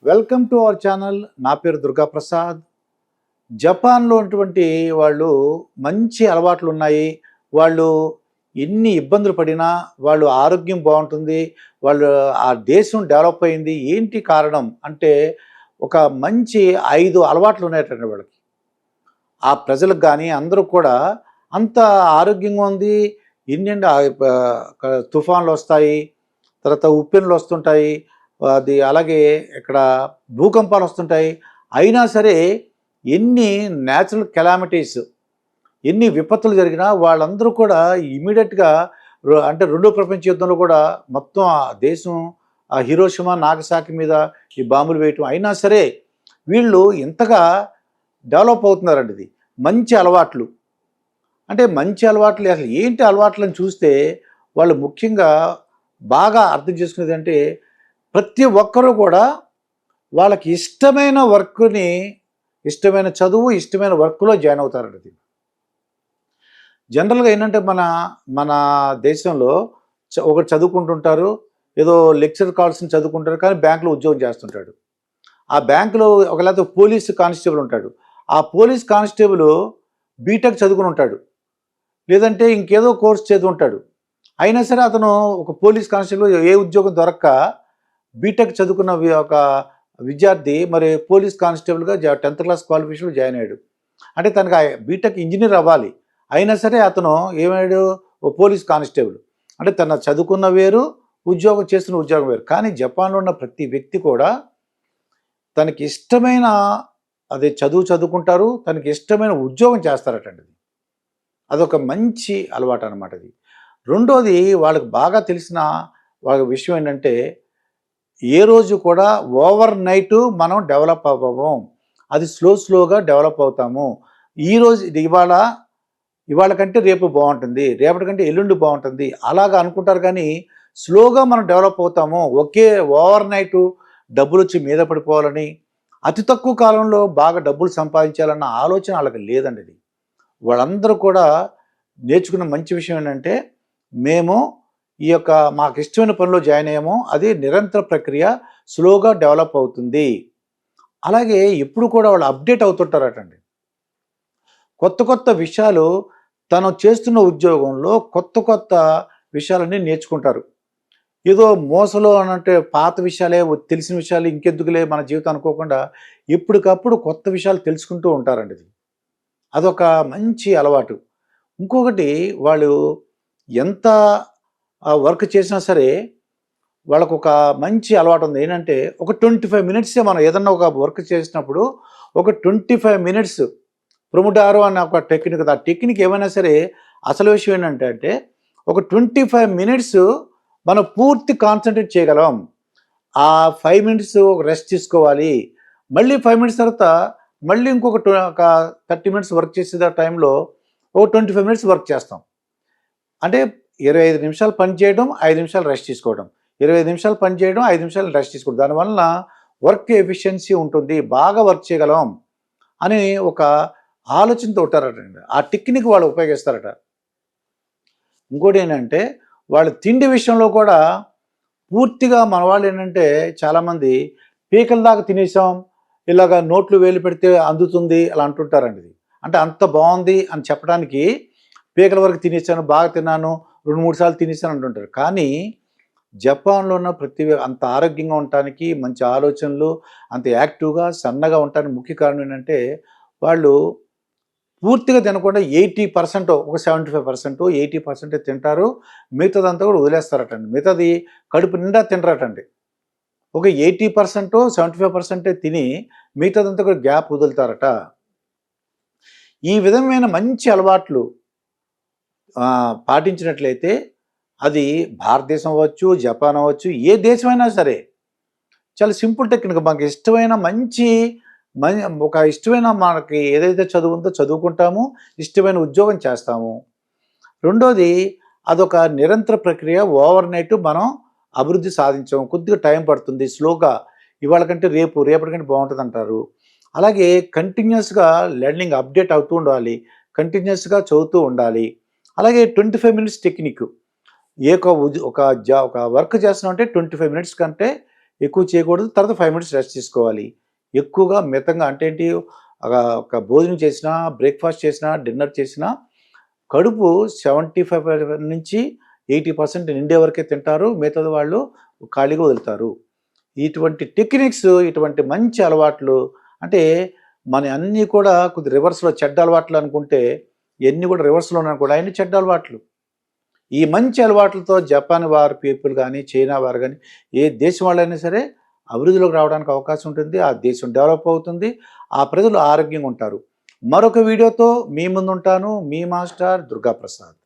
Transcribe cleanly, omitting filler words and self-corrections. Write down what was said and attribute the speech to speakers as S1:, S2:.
S1: Welcome to our channel. నా పేరు దుర్గా ప్రసాద్. జపాన్లో ఉన్నటువంటి వాళ్ళు మంచి అలవాట్లు ఉన్నాయి. వాళ్ళు ఎన్ని ఇబ్బందులు పడినా వాళ్ళు ఆరోగ్యం బాగుంటుంది. వాళ్ళు ఆ దేశం డెవలప్ అయింది. ఏంటి కారణం అంటే ఒక మంచి 5 అలవాట్లు ఉన్నాయటండి వాళ్ళకి. ఆ ప్రజలకు కానీ అందరూ కూడా అంత ఆరోగ్యంగా ఉంది. ఎన్నండి తుఫాన్లు వస్తాయి, తర్వాత ఉప్పెన్లు వస్తుంటాయి, అది అలాగే ఇక్కడ భూకంపాలు వస్తుంటాయి. అయినా సరే ఎన్ని న్యాచురల్ కెలామిటీస్, ఎన్ని విపత్తులు జరిగినా వాళ్ళందరూ కూడా ఇమీడియట్గా అంటే రెండో ప్రపంచ యుద్ధంలో కూడా మొత్తం ఆ దేశం ఆ హిరోషిమా నాగసాకి మీద ఈ బాంబులు వేయటం అయినా సరే వీళ్ళు ఇంతగా డెవలప్ అవుతున్నారండి. ఇది మంచి అలవాట్లు. అంటే మంచి అలవాట్లు అసలు ఏంటి అలవాట్లని చూస్తే వాళ్ళు ముఖ్యంగా బాగా అర్థం చేసుకునేది అంటే ప్రతి ఒక్కరూ కూడా వాళ్ళకి ఇష్టమైన వర్క్ని, ఇష్టమైన చదువు, ఇష్టమైన వర్క్లో జాయిన్ అవుతారండి. జనరల్గా ఏంటంటే మన మన దేశంలో ఒకరు చదువుకుంటుంటారు, ఏదో లెక్చర్ కావాల్సిన చదువుకుంటారు, కానీ బ్యాంకులో ఉద్యోగం చేస్తుంటాడు. ఆ బ్యాంకులో ఒకవేళ పోలీస్ కానిస్టేబుల్ ఉంటాడు. ఆ పోలీస్ కానిస్టేబుల్ బీటెక్ చదువుకుని ఉంటాడు, లేదంటే ఇంకేదో కోర్స్ చదువుంటాడు. అయినా సరే అతను ఒక పోలీస్ కానిస్టేబుల్ ఏ ఉద్యోగం దొరక్క బీటెక్ చదువుకున్న ఒక విద్యార్థి మరి పోలీస్ కానిస్టేబుల్గా 10th క్లాస్ క్వాలిఫికేషన్లో జాయిన్ అయ్యాడు. అంటే తనకు బీటెక్ ఇంజనీర్ అవ్వాలి. అయినా సరే అతను ఏమయ్యాడు, ఓ పోలీస్ కానిస్టేబుల్. అంటే తన చదువుకున్న వేరు, ఉద్యోగం చేస్తున్న ఉద్యోగం వేరు. కానీ జపాన్లో ఉన్న ప్రతి వ్యక్తి కూడా తనకి ఇష్టమైన అదే చదువుకుంటారు, తనకి ఇష్టమైన ఉద్యోగం చేస్తారటండి. అదొక మంచి అలవాటు అనమాట. అది రెండోది వాళ్ళకి బాగా తెలిసిన వాళ్ళ విషయం ఏంటంటే ఏ రోజు కూడా ఓవర్ నైట్ మనం డెవలప్ అవ్వము. అది స్లోగా డెవలప్ అవుతాము. ఈరోజు ఇది ఇవాళ కంటే రేపు బాగుంటుంది, రేపటి కంటే ఎల్లుండి బాగుంటుంది అలాగా అనుకుంటారు. కానీ స్లోగా మనం డెవలప్ అవుతాము. ఒకే ఓవర్ నైట్ డబ్బులు వచ్చి మీద పడిపోవాలని, అతి తక్కువ కాలంలో బాగా డబ్బులు సంపాదించాలన్న ఆలోచన వాళ్ళకి లేదండి. ఇది వాళ్ళందరూ కూడా నేర్చుకున్న మంచి విషయం ఏంటంటే మేము ఈ యొక్క మాకు ఇష్టమైన పనిలో జాయిన్ అయ్యాము, అది నిరంతర ప్రక్రియ, స్లోగా డెవలప్ అవుతుంది. అలాగే ఎప్పుడు కూడా వాళ్ళు అప్డేట్ అవుతుంటారటండి. కొత్త విషయాలు తను చేస్తున్న ఉద్యోగంలో కొత్త విషయాలన్నీ నేర్చుకుంటారు. ఏదో మోసలో అనంటే పాత విషయాలే, తెలిసిన విషయాలు ఇంకెందుకులే మన జీవితం అనుకోకుండా ఎప్పటికప్పుడు కొత్త విషయాలు తెలుసుకుంటూ ఉంటారండి. అదొక మంచి అలవాటు. ఇంకొకటి వాళ్ళు ఎంత వర్క్ చేసినా సరే వాళ్ళకు ఒక మంచి అలవాటు ఉంది. ఏంటంటే ఒక 25 మినిట్సే మనం ఏదన్నా ఒక వర్క్ చేసినప్పుడు ఒక 25 మినిట్స్ ప్రొముడారో అనే ఒక టెక్నిక్. ఆ టెక్నిక్ ఏమైనా సరే అసలు విషయం ఏంటంటే ఒక 25 మినిట్స్ మనం పూర్తి కాన్సన్ట్రేట్ చేయగలం. ఆ 5 మినిట్స్ రెస్ట్ తీసుకోవాలి. మళ్ళీ 5 మినిట్స్ తర్వాత మళ్ళీ ఇంకొక 30 మినిట్స్ వర్క్ చేసే టైంలో ఒక 25 మినిట్స్ వర్క్ చేస్తాం. అంటే 25 నిమిషాలు పని చేయడం, 5 నిమిషాలు రెస్ట్ తీసుకోవడం, 25 నిమిషాలు పని చేయడం, 5 నిమిషాలు రెస్ట్ తీసుకోవడం. దానివల్ల వర్క్ ఎఫిషియన్సీ ఉంటుంది, బాగా వర్క్ చేయగలం అని ఒక ఆలోచనతో ఉంటారటండి. ఆ టెక్నిక్ వాళ్ళు ఉపయోగిస్తారట. ఇంకోటి ఏంటంటే వాళ్ళ తిండి విషయంలో కూడా పూర్తిగా మన వాళ్ళు ఏంటంటే చాలామంది పీకల దాకా తినేసాం, ఇలాగ నోట్లు వేలు పెడితే అందుతుంది అలా అంటుంటారండి. అంటే అంత బాగుంది అని చెప్పడానికి పీకల వరకు తినేసాను, బాగా తిన్నాను, 2-3 సార్లు తినేసాను అంటుంటారు. కానీ జపాన్లో ఉన్న ప్రతి అంత ఆరోగ్యంగా ఉండటానికి, మంచి ఆలోచనలు, అంత యాక్టివ్గా సన్నగా ఉండటానికి ముఖ్య కారణం ఏంటంటే వాళ్ళు పూర్తిగా తినకుండా 80%, ఒక 75%, 80% తింటారు. మిగతాదంతా కూడా వదిలేస్తారటండి. మిగతాది కడుపు నిండా తినరటండి. ఒక 80%, 75% తిని మిగతాదంతా కూడా గ్యాప్ వదులుతారట. ఈ విధమైన మంచి అలవాట్లు పాటించినట్లయితే అది భారతదేశం అవ్వచ్చు, జపాన్ అవ్వచ్చు, ఏ దేశమైనా సరే చాలా సింపుల్ టెక్నిక్. మాకు ఇష్టమైన ఒక ఇష్టమైన మనకి ఏదైతే చదువు ఉందో చదువుకుంటాము, ఇష్టమైన ఉద్యోగం చేస్తాము. రెండోది అదొక నిరంతర ప్రక్రియ. ఓవర్ నైట్ మనం అభివృద్ధి సాధించాము, కొద్దిగా టైం పడుతుంది, స్లోగా ఇవాళ కంటే రేపటి కంటే బాగుంటుంది అంటారు. అలాగే కంటిన్యూస్గా లెర్నింగ్ అప్డేట్ అవుతూ ఉండాలి, కంటిన్యూస్గా చదువుతూ ఉండాలి. అలాగే 25 మినిట్స్ టెక్నిక్. ఒక వర్క్ చేస్తున్నాం అంటే 25 మినిట్స్ కంటే ఎక్కువ చేయకూడదు. తర్వాత 5 మినిట్స్ రెస్ట్ తీసుకోవాలి. ఎక్కువగా మితంగా అంటే ఏంటి, ఒక భోజనం చేసినా, బ్రేక్‌ఫాస్ట్ చేసినా, డిన్నర్ చేసినా కడుపు 75 నుంచి 80% నిండే వరకే తింటారు. మిగతాది వాళ్ళు ఖాళీగా వదులుతారు. ఇటువంటి టెక్నిక్స్, ఇటువంటి మంచి అలవాట్లు అంటే మన అన్నీ కూడా కొద్దిగా రివర్స్‌లో చెడ్డ అలవాట్లు అనుకుంటే, ఇయన్నీ కూడా రివర్స్‌లో ఉన్నాయనుకోండి అయన్నీ చెడ్డ అలవాట్లు. ఈ మంచి అలవాట్లతో జపాన్ వారి పీపుల్ గానీ, చైనా వారు గానీ, ఏ దేశం వాళ్ళైనా సరే అభివృద్ధిలోకి రావడానికి అవకాశం ఉంటుంది. ఆ దేశం డెవలప్ అవుతుంది. ఆ ప్రజలు ఆరోగ్యంగా ఉంటారు. మరొక వీడియోతో మీ ముందుంటాను. మీ మాస్టర్ దుర్గాప్రసాద్.